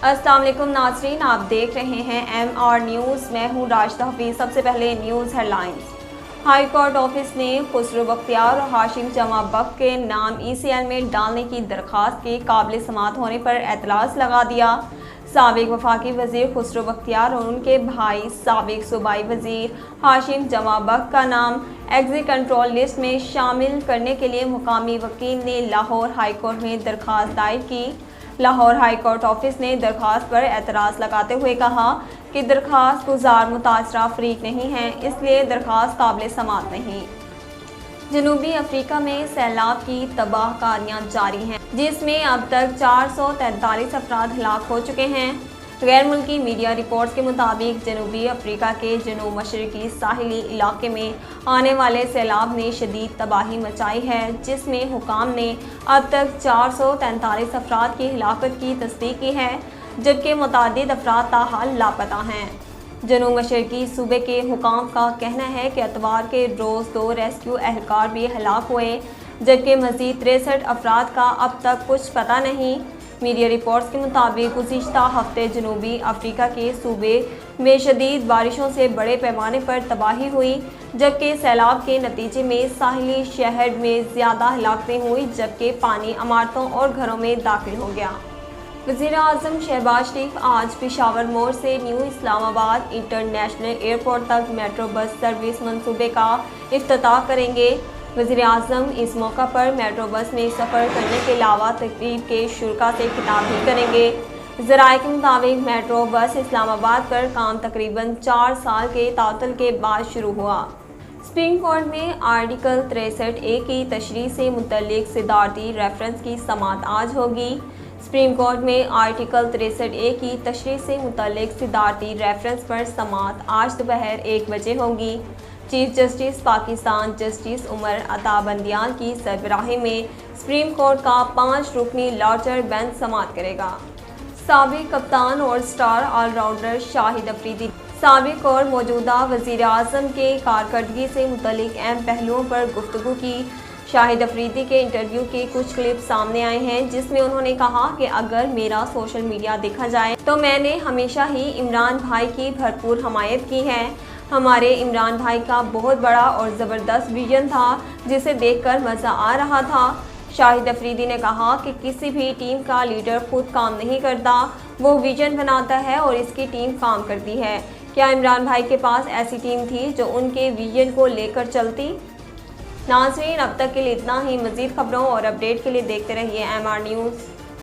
अस्सलाम वालेकुम नाज़रीन, आप देख रहे हैं MR न्यूज़। मैं हूँ राशिदा हफीज़। सबसे पहले news headlines. High court office ने खुसरो बख्तियार और हाशिम जमा बख्त के नाम ECL में डालने की दरख्वास्त के काबिल समात होने पर एतराज़ लगा दिया। साबिक वफाकी वज़ीर खुसरो बख्तियार और उनके भाई साबिक सूबाई वज़ीर हाशिम जमा बख्त का नाम एग्जिट कंट्रोल लिस्ट में शामिल करने के लिए मुकामी वकील ने लाहौर हाई कोर्ट में दरख्वास्त दायर की। लाहौर हाई कोर्ट ऑफिस ने दरख्वास्त पर एतराज़ लगाते हुए कहा कि दरख्वास्त गुजार मुतासरा फरीक नहीं है, इसलिए दरख्वास्त काबिल समात नहीं। जनूबी अफ्रीका में सैलाब की तबाहकारियाँ जारी हैं, जिसमें अब तक 443 अफराद हलाक हो चुके हैं। गैर मुल्की मीडिया रिपोर्ट्स के मुताबिक जनूबी अफ्रीका के जनूब मशरकी साहिली इलाके में आने वाले सैलाब ने शदीद तबाही मचाई है, जिसमें हुकाम ने अब तक 443 अफराद की हिलाकत की तस्दीक की है, जबकि मुतादिद अफराद ताहाल लापता हैं। जनूब मशरकी सूबे के हुकाम का कहना है कि अतवार के रोज़ 2 रेस्क्यू एहलकार भी हलाक हुए, जबकि मज़ीद 63 अफराद का अब तक कुछ पता नहीं। मीडिया रिपोर्ट्स के मुताबिक गुज़िश्ता हफ्ते जनूबी अफ्रीका के सूबे में शदीद बारिशों से बड़े पैमाने पर तबाही हुई, जबकि सैलाब के नतीजे में साहिली शहर में ज़्यादा हलाकतें हुई, जबकि पानी इमारतों और घरों में दाखिल हो गया। वज़ीर-ए-आज़म शहबाज शरीफ आज पेशावर मोड़ से न्यू इस्लामाबाद इंटरनेशनल एयरपोर्ट तक मेट्रो बस सर्विस मंसूबे का इफ्तिताह करेंगे। वज़ीर-ए-आज़म इस मौका पर मेट्रो बस में सफ़र करने के अलावा तकरीब के शुरा से खिताब भी करेंगे। ज़राए के मुताबिक मेट्रो बस इस्लामाबाद पर काम तकरीबन 4 साल के तातल के बाद शुरू हुआ। सुप्रीम कोर्ट में आर्टिकल 63A की तशरीह से मुतल्लिक सिदारती रेफरेंस की समाअत आज होगी। सुप्रीम कोर्ट में आर्टिकल 63A की तशरीह से मुतल्लिक सिदारती रेफरेंस पर समाअत आज दोपहर 1 बजे होगी। Chief justice Pakistan justice Umar Ata Bandial की सरबराही में सुप्रीम कोर्ट का 5 रुकनी लार्जर बेंच समाअत करेगा। साबिक कप्तान और स्टार ऑलराउंडर शाहिद अफरीदी साबिक और मौजूदा वज़ीर-ए-आज़म के कारकर्दगी से मुतल्लिक अहम पहलुओं पर गुफ्तगू की। शाहिद अफरीदी के इंटरव्यू के कुछ क्लिप सामने आए हैं, जिसमें उन्होंने कहा कि अगर मेरा सोशल मीडिया देखा जाए तो मैंने हमेशा ही इमरान भाई की भरपूर हमायत की है। हमारे इमरान भाई का बहुत बड़ा और ज़बरदस्त विजन था, जिसे देखकर मज़ा आ रहा था। शाहिद अफरीदी ने कहा कि किसी भी टीम का लीडर खुद काम नहीं करता, वो विजन बनाता है और इसकी टीम काम करती है। क्या इमरान भाई के पास ऐसी टीम थी जो उनके विजन को लेकर चलती? नाज़रीन, अब तक के लिए इतना ही। मज़ीद खबरों और अपडेट के लिए देखते रहिए MR न्यूज़।